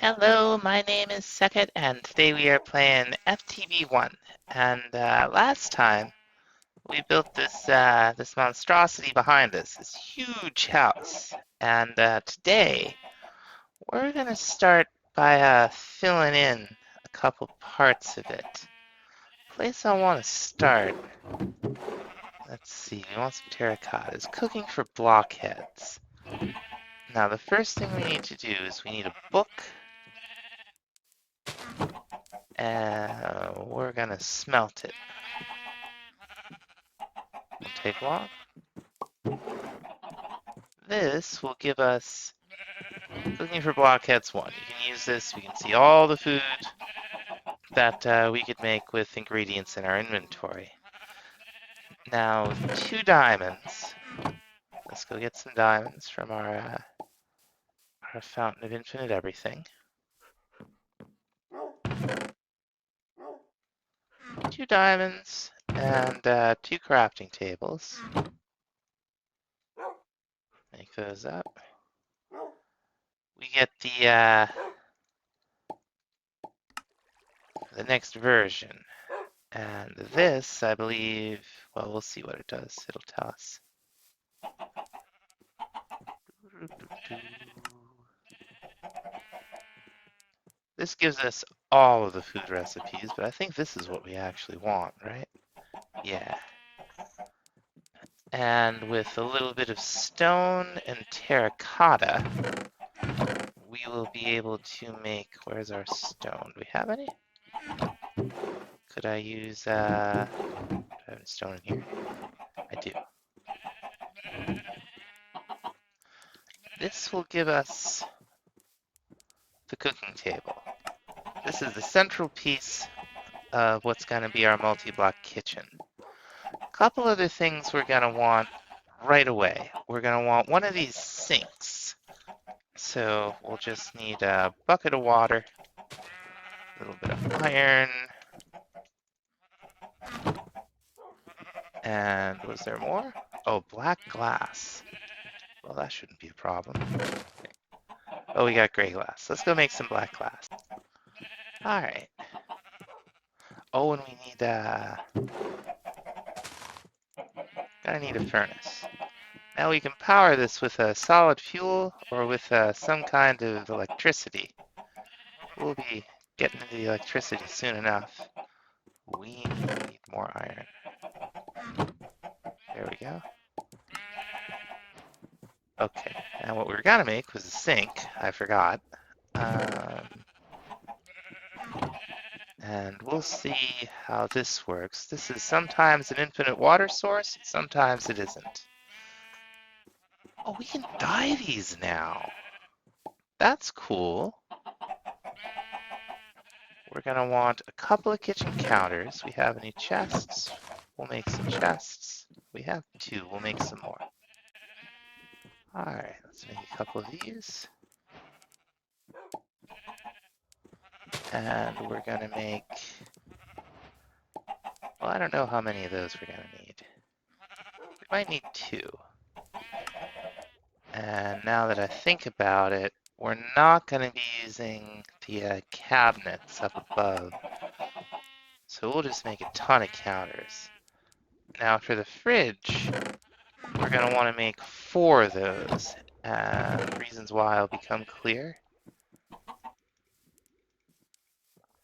Hello, my name is Sekit, and today we are playing FTB One. And last time we built this monstrosity behind us, this huge house. And today we're gonna start by filling in a couple parts of it. Place I want to start. Let's see. We want some terracottas. Cooking for blockheads. Now the first thing we need to do is we need a book. We're gonna smelt it. It'll take long. This will give us cooking for blockheads 1. You can use this. We can see all the food that we could make with ingredients in our inventory. Now, with 2 diamonds, let's go get some diamonds from our fountain of infinite everything. 2 diamonds and 2 crafting tables. Make those up. We get the next version. And this, I believe, well, we'll see what it does. It'll tell us. This gives us all of the food recipes, but I think this is what we actually want, right? Yeah. And with a little bit of stone and terracotta, we will be able to make, where's our stone? Do we have any? Could I use, do I have any stone in here? I do. This will give us the cooking table. This is the central piece of what's going to be our multi-block kitchen. A couple other things we're going to want right away. We're going to want one of these sinks. So we'll just need a bucket of water, a little bit of iron, and was there more? Oh, black glass. Well, that shouldn't be a problem. Oh, we got gray glass. Let's go make some black glass. All right. Oh, and we need gonna need a furnace. Now we can power this with a solid fuel or with some kind of electricity. We'll be getting into the electricity soon enough. We need more iron. There we go. Okay, and what we were gonna make was a sink. I forgot. And we'll see how this works. This is sometimes an infinite water source, sometimes it isn't. Oh, we can dye these now. That's cool. We're gonna want a couple of kitchen counters. We have any chests? We'll make some chests. We have 2, we'll make some more. Alright, let's make a couple of these. And we're gonna make, well, I don't know how many of those we're gonna need. We might need 2. And now that I think about it, we're not going to be using the cabinets up above. So we'll just make a ton of counters. Now for the fridge, we're going to want to make 4 of those. And reasons why will become clear.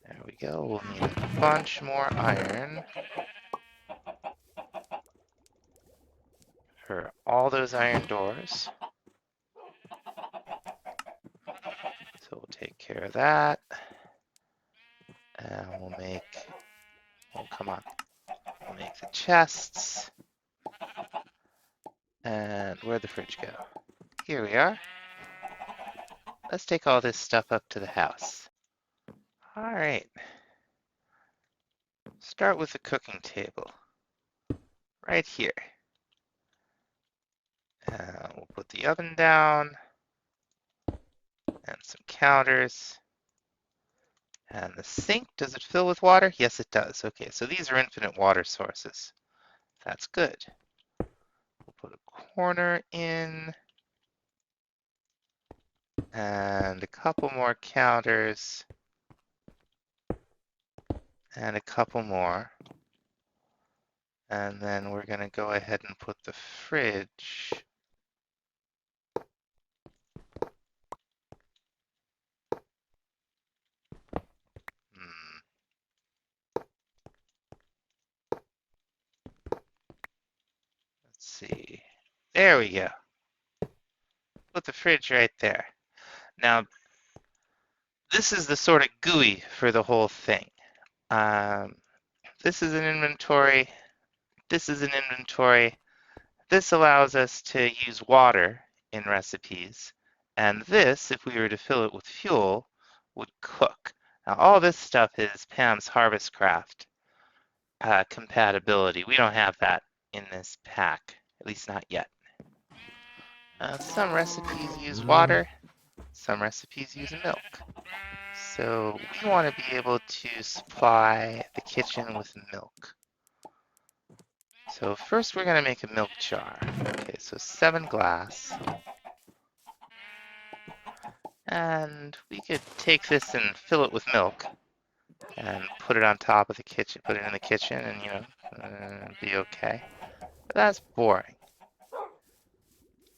There we go. We'll need a bunch more iron for all those iron doors. So we'll take care of that. And we'll make, oh, come on. We'll make the chests. And where'd the fridge go? Here we are. Let's take all this stuff up to the house. All right. Start with the cooking table. Right here. We'll put the oven down. And some counters. And the sink, does it fill with water? Yes, it does. Okay, so these are infinite water sources. That's good. We'll put a corner in. and a couple more counters, and a couple more. And then we're going to go ahead and put the fridge. Let's see. There we go. Put the fridge right there. Now, this is the sort of GUI for the whole thing. This is an inventory. This is an inventory. This allows us to use water in recipes. And this, if we were to fill it with fuel, would cook. Now, all this stuff is Pam's Harvestcraft compatibility. We don't have that in this pack, at least not yet. Some recipes use water, some recipes use milk. So we want to be able to supply the kitchen with milk. So first we're going to make a milk jar. Okay, so 7 glass. And we could take this and fill it with milk and put it on top of the kitchen, put it in the kitchen and, be okay. But that's boring.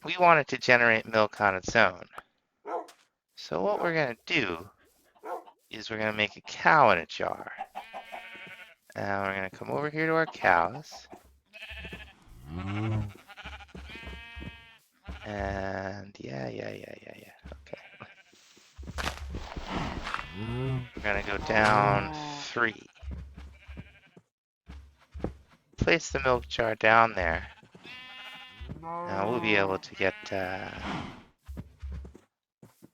We want it to generate milk on its own. So what we're going to do is we're going to make a cow in a jar. And we're going to come over here to our cows. And yeah. Okay. We're going to go down 3. Place the milk jar down there. Now we'll be able to get one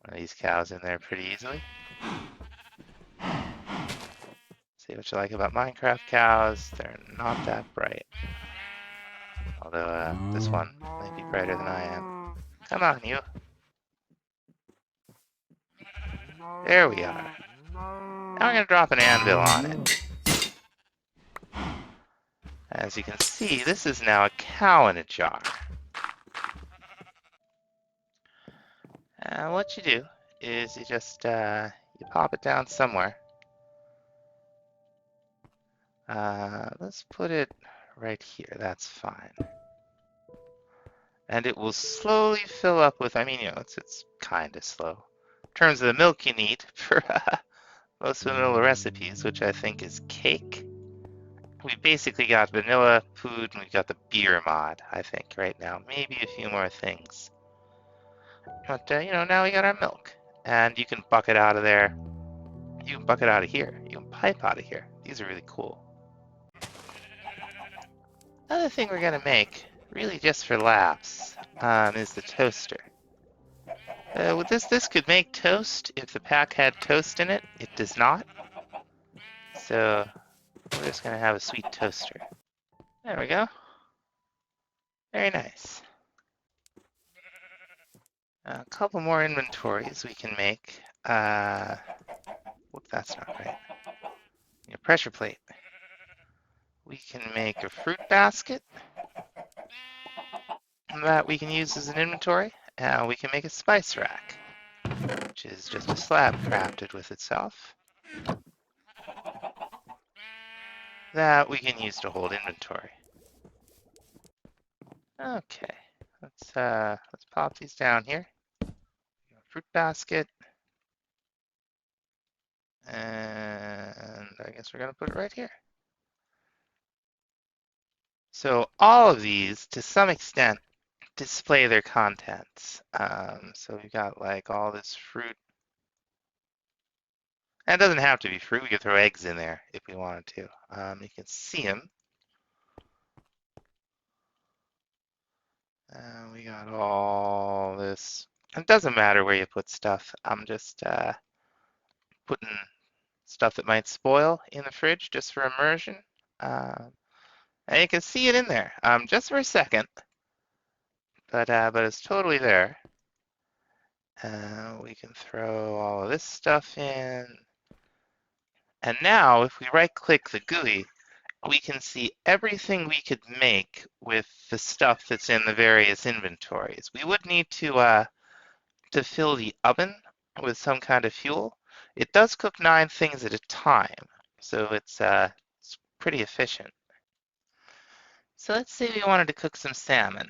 of these cows in there pretty easily. See what you like about Minecraft cows. They're not that bright. Although this one might be brighter than I am. Come on, you. There we are. Now we're going to drop an anvil on it. As you can see, this is now a cow in a jar. What you do is you just you pop it down somewhere. Let's put it right here. That's fine. And it will slowly fill up with, it's kind of slow. In terms of the milk you need for most vanilla recipes, which I think is cake. We've basically got vanilla food and we've got the beer mod, I think, right now. Maybe a few more things. But, now we got our milk. And you can bucket out of there. You can bucket out of here. You can pipe out of here. These are really cool. Another thing we're going to make, really just for laughs, is the toaster. This could make toast if the pack had toast in it. It does not. So we're just going to have a sweet toaster. There we go. Very nice. A couple more inventories we can make. Whoop, that's not right. A pressure plate. We can make a fruit basket that we can use as an inventory. We can make a spice rack, which is just a slab crafted with itself that we can use to hold inventory. Okay, let's pop these down here. Fruit basket, and I guess we're gonna put it right here. So all of these, to some extent, display their contents. So we've got like all this fruit. And it doesn't have to be fruit. We could throw eggs in there if we wanted to. You can see them. We got all this. It doesn't matter where you put stuff. I'm just putting stuff that might spoil in the fridge just for immersion. And you can see it in there just for a second. But it's totally there. We can throw all of this stuff in. And now, if we right-click the GUI, we can see everything we could make with the stuff that's in the various inventories. We would need to to fill the oven with some kind of fuel. It does cook 9 things at a time, so it's pretty efficient. So let's say we wanted to cook some salmon.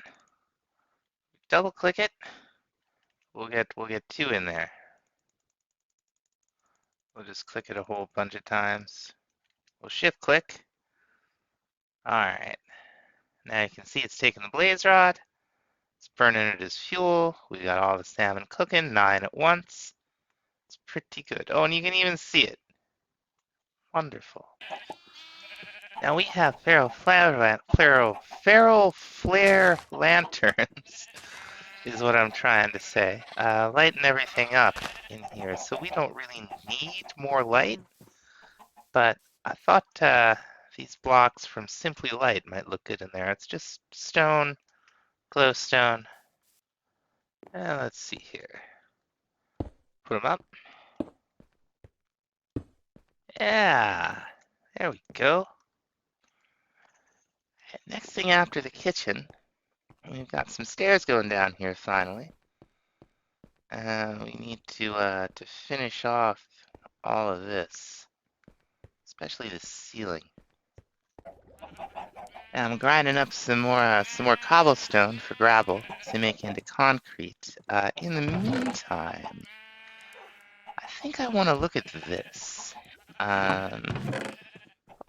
Double click it. We'll get 2 in there. We'll just click it a whole bunch of times. We'll shift click. All right. Now you can see it's taking the blaze rod. It's burning it as fuel. We got all the salmon cooking, 9 at once. It's pretty good. Oh, and you can even see it. Wonderful. Now we have feral flare lanterns, is what I'm trying to say. Lighten everything up in here, so we don't really need more light. But I thought these blocks from Simply Light might look good in there. It's just stone, glowstone. Let's see here. Put them up. Yeah, there we go. Next thing after the kitchen, we've got some stairs going down here finally. We need to finish off all of this, especially the ceiling. And I'm grinding up some more cobblestone for gravel to make into concrete. In the meantime, I think I want to look at this.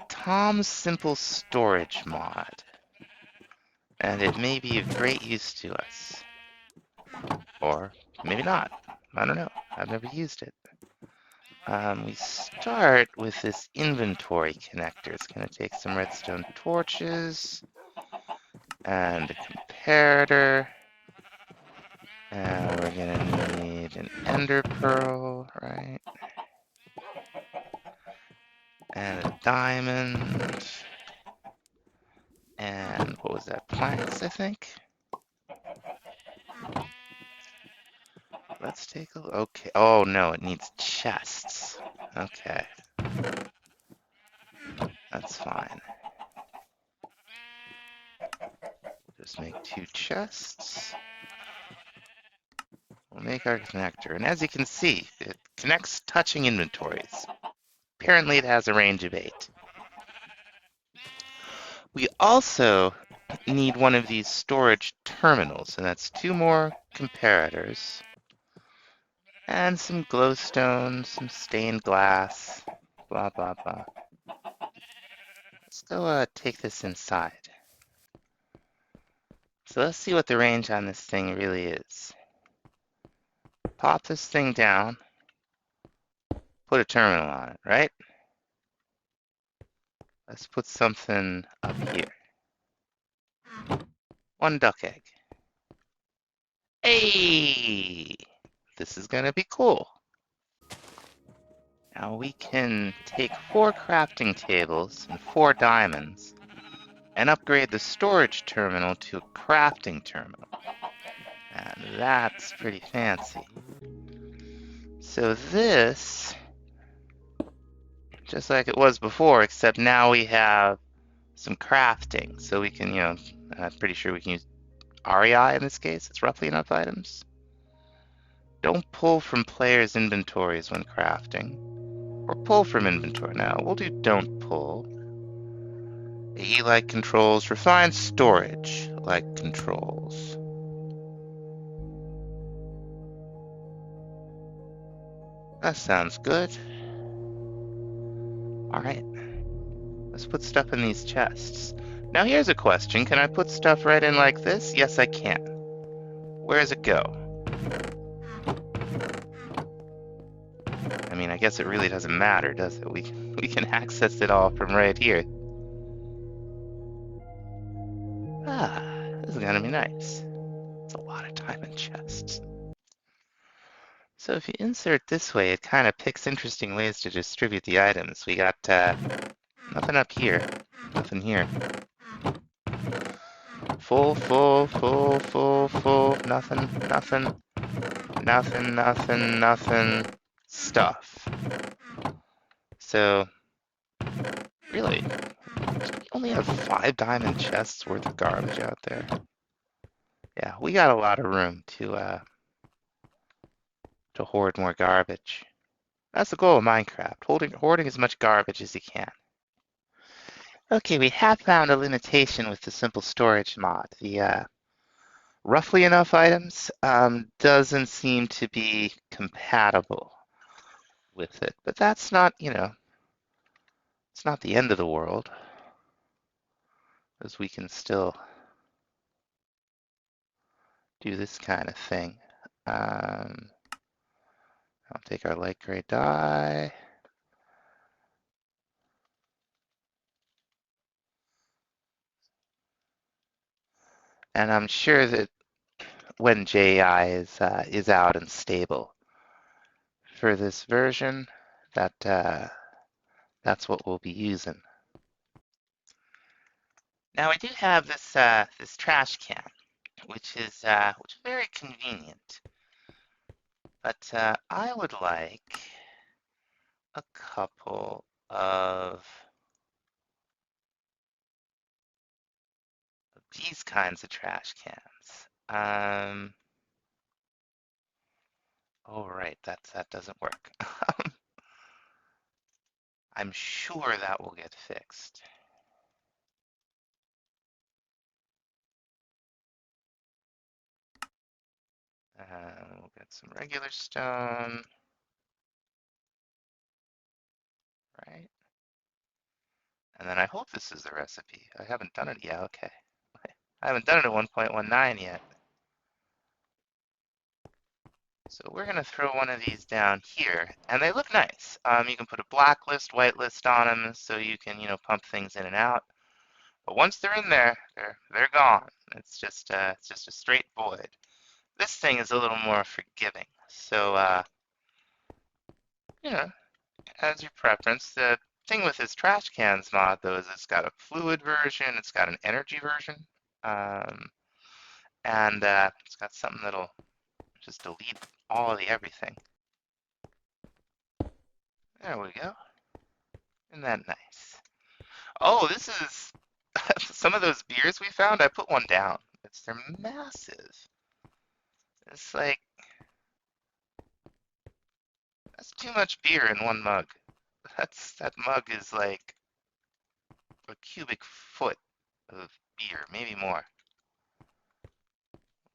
Tom's Simple Storage mod. And it may be of great use to us. Or maybe not. I don't know. I've never used it. We start with this inventory connector. It's going to take some redstone torches and a comparator. And we're going to need an ender pearl, right? And a diamond. And what was that? Planks, I think? Let's take a look. Okay. Oh, no, it needs chests. Okay. That's fine. Just make 2 chests. We'll make our connector. And as you can see, it connects touching inventories. Apparently it has a range of 8. We also need one of these storage terminals, and that's 2 more comparators. And some glowstone, some stained glass, blah, blah, blah. Let's go take this inside. So let's see what the range on this thing really is. Pop this thing down, put a terminal on it, right? Let's put something up here. 1 duck egg. Hey! This is gonna be cool. Now we can take 4 crafting tables and 4 diamonds and upgrade the storage terminal to a crafting terminal. And that's pretty fancy. So this, just like it was before, except now we have some crafting. So we can, I'm pretty sure we can use REI in this case. It's roughly enough items. Don't pull from players' inventories when crafting. Or pull from inventory. Now, we'll do don't pull. AE-like controls, refined storage-like controls. That sounds good. Alright. Let's put stuff in these chests. Now here's a question. Can I put stuff right in like this? Yes, I can. Where does it go? I mean, I guess it really doesn't matter, does it? We can access it all from right here. This is gonna be nice. It's a lot of diamond chests. So if you insert this way, it kind of picks interesting ways to distribute the items. We got nothing up here, nothing here. Full, full, full, full, full, nothing, nothing, nothing, nothing, nothing, stuff. So, really, we only have 5 diamond chests worth of garbage out there. Yeah, we got a lot of room to to hoard more garbage. That's the goal of Minecraft, hoarding as much garbage as you can. Okay, we have found a limitation with the simple storage mod. The roughly enough items doesn't seem to be compatible with it, but that's not, it's not the end of the world, as we can still do this kind of thing. I'll take our light gray dye. And I'm sure that when JI is out and stable for this version, that's what we'll be using. Now we do have this trash can, which is very convenient. But I would like a couple of these kinds of trash cans. Oh right, that doesn't work. I'm sure that will get fixed. We'll get some regular stone, right? And then I hope this is the recipe. I haven't done it yet. Okay. I haven't done it at 1.19 yet. So we're going to throw one of these down here, and they look nice. You can put a blacklist, whitelist on them, so you can, pump things in and out. But once they're in there, they're gone. It's just a straight void. This thing is a little more forgiving. So, as your preference. The thing with this trash cans mod, though, is it's got a fluid version, it's got an energy version, um, and it's got something that'll just delete all of the everything. There we go. Isn't that nice? Oh, this is some of those beers we found. I put one down. They're massive. It's like that's too much beer in one mug. That mug is like a cubic foot of beer, maybe more.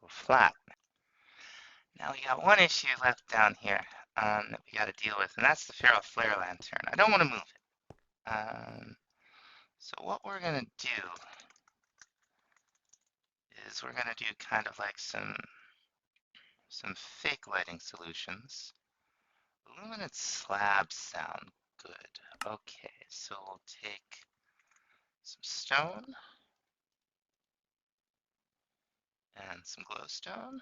Flat. Now we got one issue left down here that we got to deal with, and that's the feral flare lantern. I don't want to move it. So what we're gonna do is we're gonna do kind of like some fake lighting solutions. Illuminate slabs sound good. Okay, so we'll take some stone and some glowstone,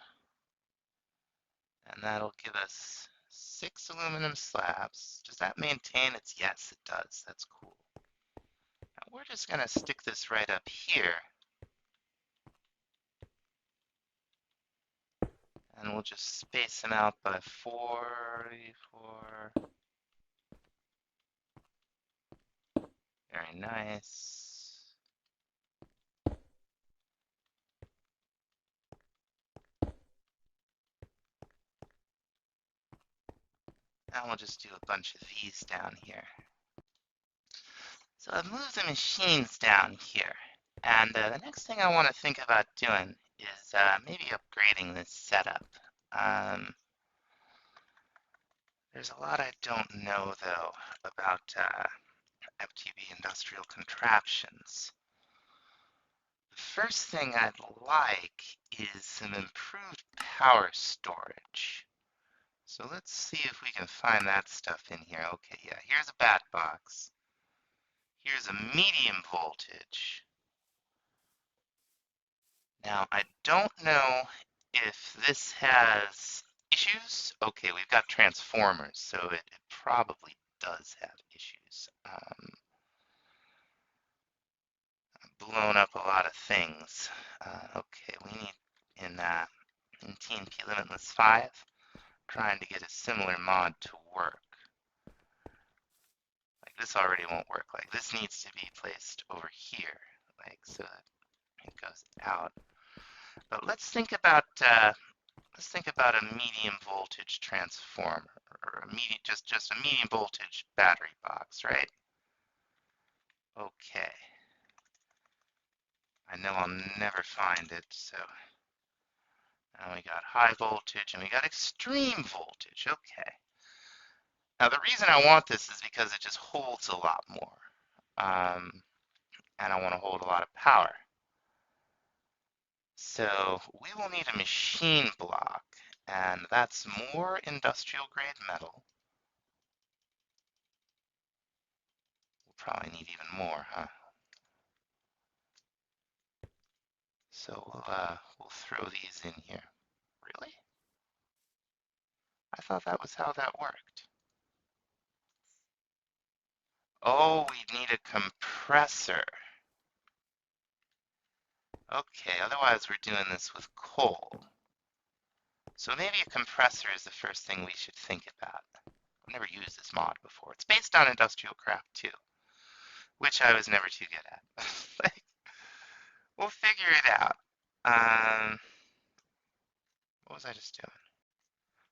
and that'll give us 6 aluminum slabs. Does that maintain its? Yes, it does. That's cool. Now we're just gonna stick this right up here, and we'll just space them out by 4. Very nice. Now we'll just do a bunch of these down here. So I've moved the machines down here. And the next thing I want to think about doing is maybe upgrading this setup. There's a lot I don't know, though, about FTB industrial contraptions. The first thing I'd like is some improved power storage. So let's see if we can find that stuff in here. Okay, yeah, here's a bat box. Here's a medium voltage. Now, I don't know if this has issues. Okay, we've got transformers, so it probably does have issues. Blown up a lot of things. Okay, we need in TNP Limitless 5, trying to get a similar mod to work. Like this already won't work. Like this needs to be placed over here, like so that it goes out. But let's think about let's think about a medium voltage transformer, or a medium, just a medium voltage battery box, right? Okay. I know I'll never find it, so now we got high voltage and we got extreme voltage. Okay. Now the reason I want this is because it just holds a lot more. And I want to hold a lot of power. So we will need a machine block, and that's more industrial grade metal. We'll probably need even more, huh? So we'll throw these in here. Really? I thought that was how that worked. Oh, we need a compressor. Okay, otherwise we're doing this with coal. So maybe a compressor is the first thing we should think about. I've never used this mod before. It's based on industrial craft too, which I was never too good at. Like, we'll figure it out. Um, what was I just doing?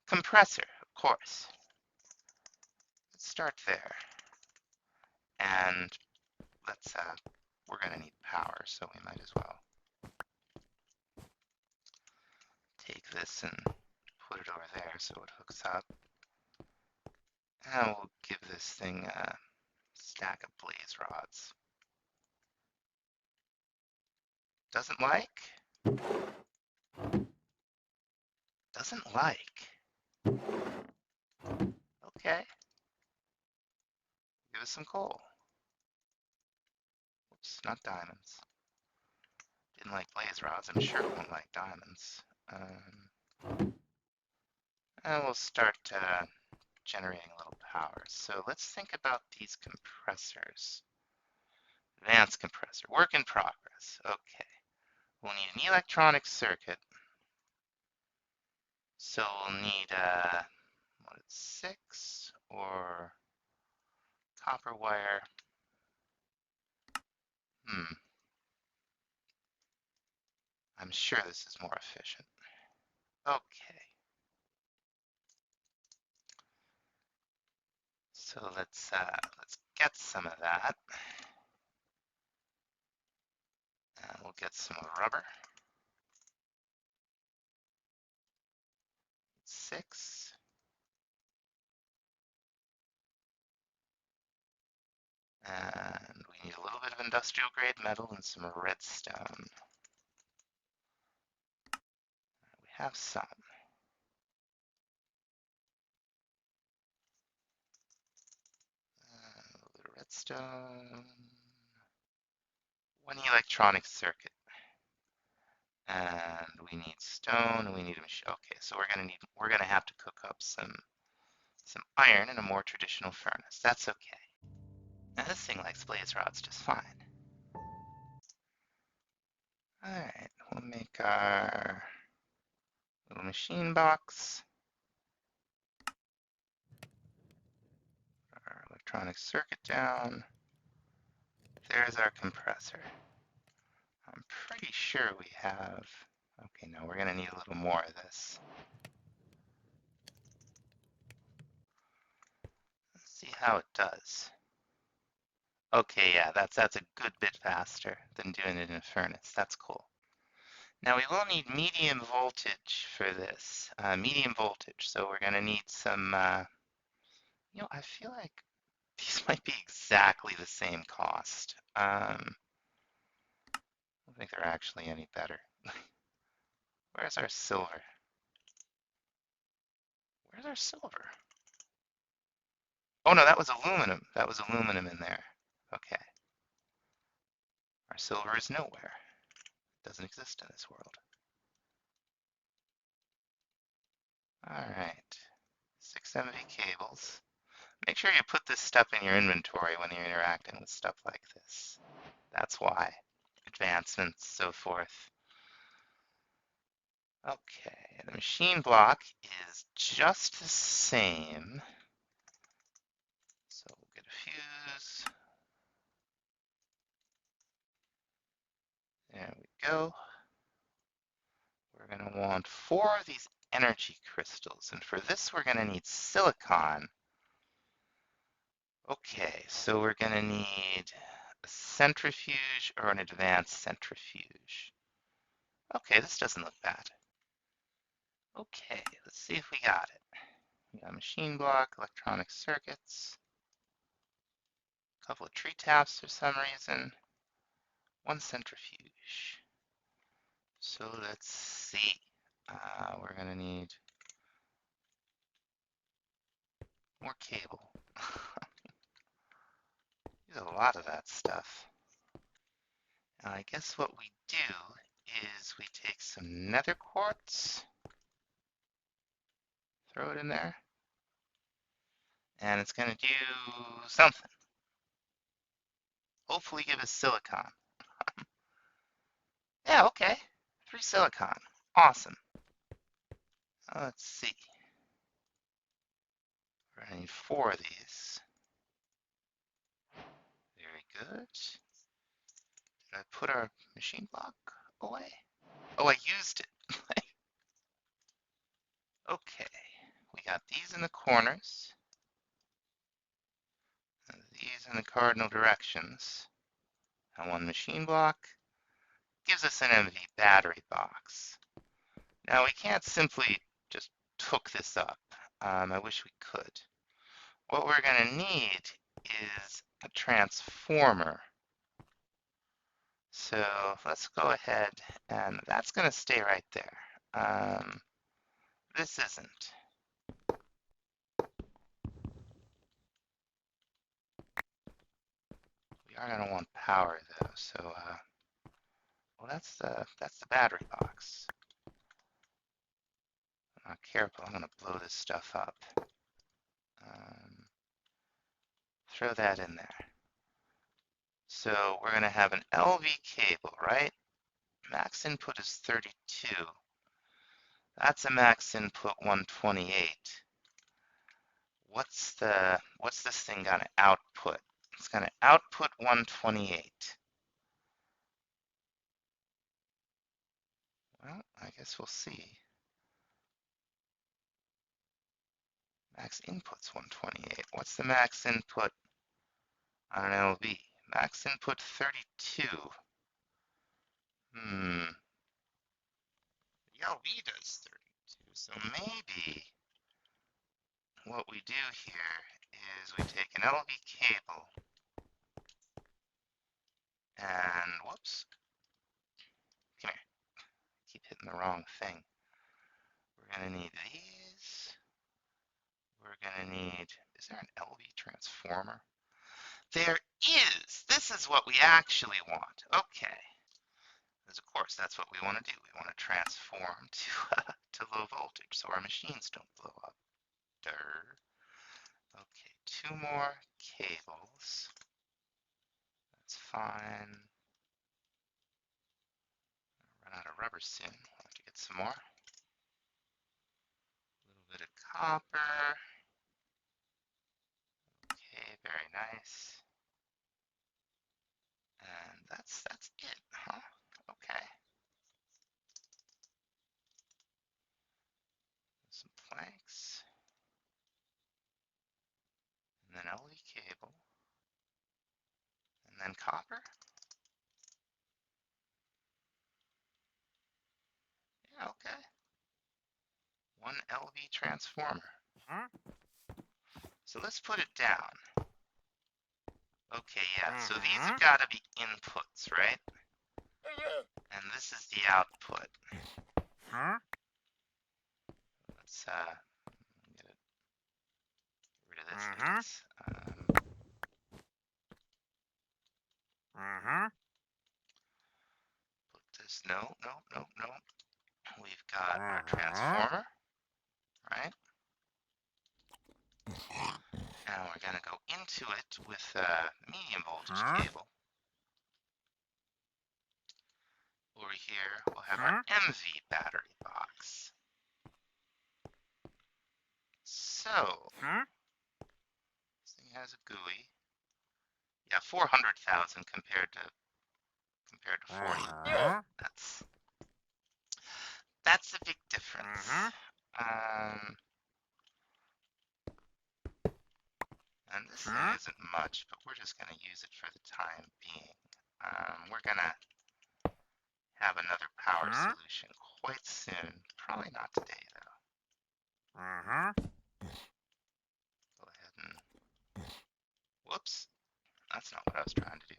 Compressor, of course. Let's start there. And we're gonna need power, so we might as well take this and put it over there so it hooks up. And we'll give this thing a stack of blaze rods. Doesn't like? Doesn't like. Okay. Give us some coal. Oops, not diamonds. Didn't like blaze rods. I'm sure it won't like diamonds. And we'll start generating a little power. So let's think about these compressors. Advanced compressor, work in progress. Okay. We'll need an electronic circuit. So we'll need what is 6 or copper wire. I'm sure this is more efficient. Okay. So let's get some of that. And we'll get some rubber. 6. And we need a little bit of industrial grade metal and some redstone. We have some. A little bit of redstone. One electronic circuit. And we need stone and we need a machine. Okay, so we're gonna have to cook up some iron in a more traditional furnace. That's okay. Now this thing likes blaze rods just fine. Alright, we'll make our little machine box. Our electronic circuit down. There's our compressor. I'm pretty sure we have... Okay, no, we're gonna need a little more of this. Let's see how it does. Okay, yeah, that's a good bit faster than doing it in a furnace. That's cool. Now we will need medium voltage for this. Medium voltage, so we're gonna need some, I feel like these might be exactly the same cost. I don't think they're actually any better. Where's our silver? Where's our silver? Oh no, that was aluminum. That was aluminum in there. Okay. Our silver is nowhere. It doesn't exist in this world. All right. 670 cables. Make sure you put this stuff in your inventory when you're interacting with stuff like this. That's why. Advancements, so forth. Okay, the machine block is just the same. So we'll get a fuse. There we go. We're going to want 4 of these energy crystals. And for this, we're going to need silicon. Okay, so we're going to need a centrifuge or an advanced centrifuge. Okay, this doesn't look bad. Okay, let's see if we got it. We got a machine block, electronic circuits, a couple of tree taps for some reason, one centrifuge. So let's see. We're going to need more cable. There's a lot of that stuff. I guess what we do is we take some nether quartz, throw it in there, and it's going to do something. Hopefully give us silicon. Yeah, okay. 3 silicon. Awesome. Let's see. We're going to need 4 of these. Very good. Did I put our machine block away? Oh, I used it. Okay. We got these in the corners. And these in the cardinal directions. And one machine block gives us an MV battery box. Now we can't simply just hook this up. I wish we could. What we're going to need is a transformer. So let's go ahead, and that's going to stay right there. This isn't. We are going to want power though, so well, that's the battery box. I'm not careful, I'm going to blow this stuff up. Throw that in there. So we're going to have an LV cable, right? Max input is 32. That's a max input 128. What's this thing going to output? It's going to output 128. Well, I guess we'll see. Max input's 128. What's the max input on an LV? Max input 32. The LV does 32, so maybe what we do here is we take an LV cable and, whoops, come here, keep hitting the wrong thing. We're going to need these. We're going to need, is there an LV transformer? There is. This is what we actually want. Okay. Because of course that's what we want to do. We want to transform to low voltage so our machines don't blow up. Okay, 2 more cables. That's fine. Run out of rubber soon. We'll have to get some more. A little bit of copper. Okay, very nice. And that's it, huh? Okay. Some planks. And then LV cable. And then copper. Yeah, okay. 1 LV transformer. So let's put it down. Okay, yeah, so these have got to be inputs, right? And this is the output. Let's get rid of this, I guess. Put this, no. We've got our transformer, right? And we're going to go into it with a medium voltage cable. Over here, we'll have our MV battery box. So, this thing has a GUI. Yeah, 400,000 compared to 40. That's a big difference. And this thing isn't much, but we're just going to use it for the time being. We're going to have another power solution quite soon. Probably not today, though. Go ahead and... Whoops. That's not what I was trying to do.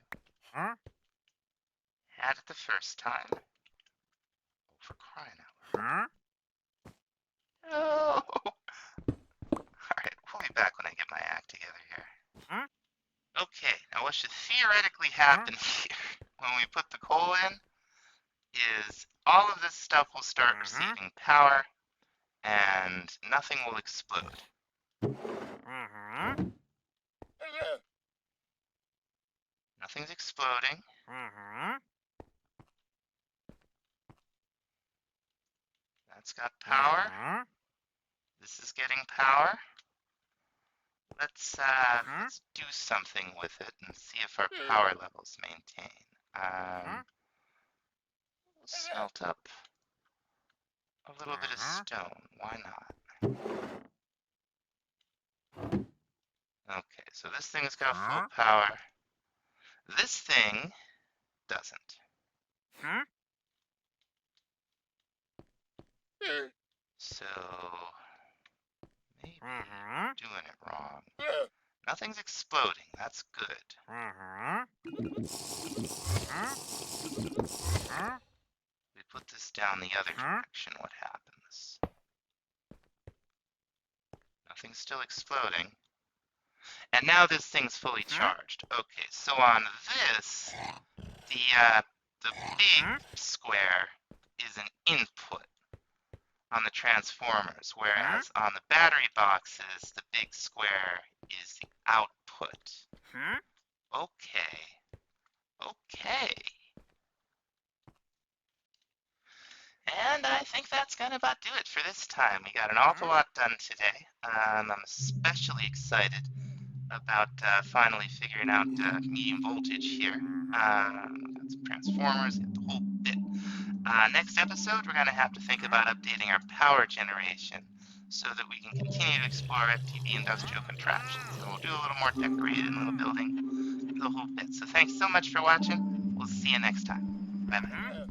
Had it the first time. Oh, for crying out loud. Oh! Alright, we'll be back when I get my act together here. Okay, now what should theoretically happen here when we put the coal in is all of this stuff will start receiving power and nothing will explode. Nothing's exploding. That's got power. This is getting power. Let's do something with it and see if our power levels maintain. We'll smelt up a little bit of stone. Why not? Okay, so this thing's got full power. This thing doesn't. So maybe I'm doing it wrong. Nothing's exploding. That's good. We put this down the other direction. What happens? Nothing's still exploding. And now this thing's fully charged. Okay, so on this, the big square is an input on the transformers, whereas on the battery boxes, the big square is the output. Okay. Okay. And I think that's gonna about do it for this time. We got an awful lot done today. I'm especially excited about finally figuring out medium voltage here. Got some transformers, got the whole bit. Next episode, we're going to have to think about updating our power generation so that we can continue to explore FTB industrial contraptions. And we'll do a little more decorating, a little building, the whole bit. So thanks so much for watching. We'll see you next time. Bye-bye.